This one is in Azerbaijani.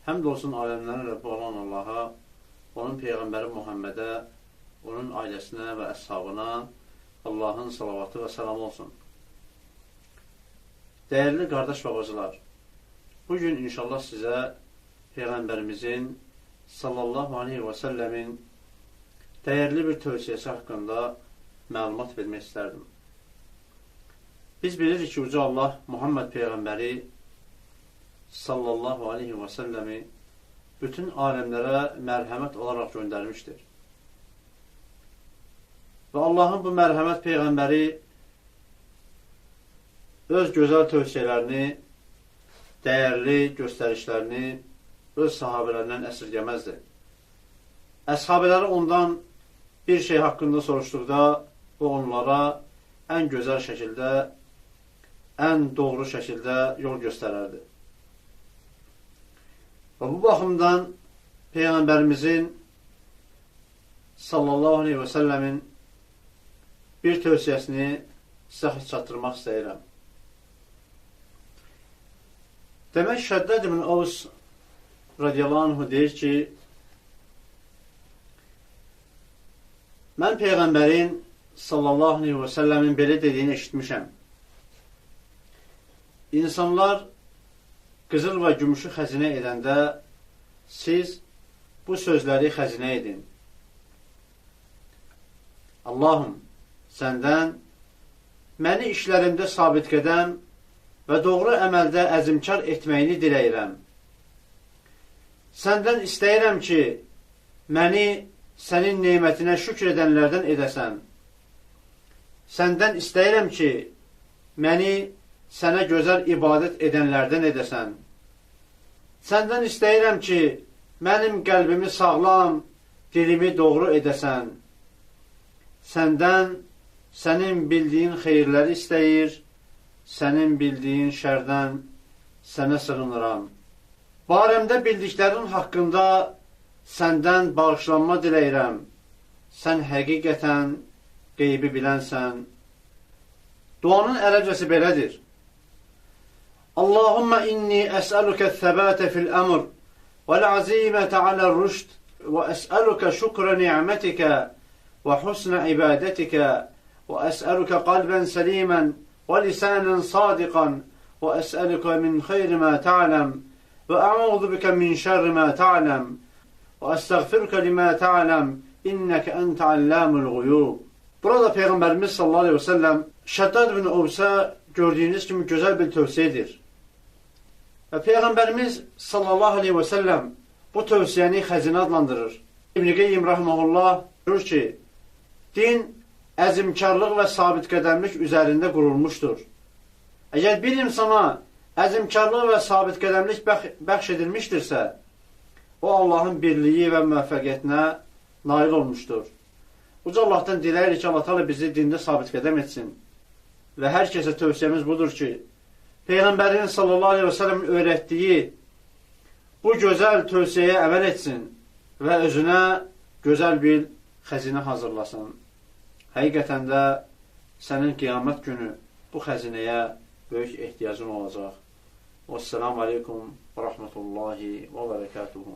Həmd olsun aləmlərin Rəbbi olan Allaha, onun Peyğəmbəri Muhammedə, onun ailəsinə və əshabına Allahın salavatı və salamı olsun. Dəyərli qardaş və bacılar, bugün inşallah sizə Peyğəmbərimizin sallallahu aleyhi və səlləmin dəyərli bir tövsiyəsi haqqında məlumat vermək istərdim. Biz bilirik ki, Uca Allah Muhammed Peyğəmbəri sallallahu aleyhi və səlləmi bütün aləmlərə mərhəmət olaraq göndərmişdir. Və Allahın bu mərhəmət Peyğəmbəri öz gözəl tövsiyələrini, dəyərli göstərişlərini öz sahabələrindən əsirgəməzdir. Əshabələri ondan bir şey haqqında soruşduqda o onlara ən gözəl şəkildə, ən doğru şəkildə yol göstərərdi. Və bu baxımdan Peyğəmbərimizin sallallahu aleyhi və səlləmin bir tövsiyəsini sizə çatdırmaq istəyirəm. Demək, Şəddəd ibn Avs radiyallahu anhu deyir ki, mən Peyğəmbərin sallallahu aleyhi və səlləmin belə dediyini eşitmişəm. İnsanlar qızıl və gümüşü xəzinə edəndə siz bu sözləri xəzinə edin. Allahım, səndən məni işlərimdə sabit qədəm və doğru əməldə əzimkar etməyini diləyirəm. Səndən istəyirəm ki, məni sənin nemətinə şükr edənlərdən edəsən. Səndən istəyirəm ki, məni sənə gözəl ibadət edənlərdən edəsən. Səndən istəyirəm ki, mənim qəlbimi sağlam, dilimi doğru edəsən. Səndən sənin bildiyin xeyirləri istəyir, sənin bildiyin şərdən sənə sığınıram. Barəmdə bildiklərin haqqında səndən bağışlanma diləyirəm. Sən həqiqətən qeybi bilənsən. Duanın ərəbcəsi belədir. Allahumma inni əs'aluka thəbətə fil əmr vəl-azimətə aləl-rüşd və əs'aluka şükra ni'mətikə və husnə ibadətikə və əs'aluka qalbən səlimən və lisanən sadiqan və əs'aluka min xeyri mə ta'ləm və ə'udhu bikə min şərri mə ta'ləm və əstəğfirkə limə ta'ləm innəkə əntə allamul ğuyub. Burada Peyğəmbərimiz sallallahu aleyhi və səlləm Şəddəd ibn Avsə gördüyünüz kimi gözəl bir tövsiyedir. Və Peyğəmbərimiz sallallahu aleyhi və səlləm bu tövsiyəni xəzinə adlandırır. İbn-i Qeyyim rəhməhullah görür ki, din əzimkarlıq və sabit qədəmlik üzərində qurulmuşdur. Əgər bir insana əzimkarlıq və sabit qədəmlik bəxş edilmişdirsə, o Allahın birliyi və müvəffəqiyyətinə nail olmuşdur. Uca Allahdan diləyirik ki, Allah Teala bizi dində sabit qədəm etsin. Və hər kəsə tövsiyəmiz budur ki, Peyğəmbərin sallallahu aleyhi və sələm öyrətdiyi bu gözəl tövsiyəyə əməl etsin və özünə gözəl bir xəzinə hazırlasın. Həqiqətən də sənin qiyamət günü bu xəzinəyə böyük ehtiyacın olacaq. Vəssalamu aleykum və rəhmətullahi və bərəkatuhu.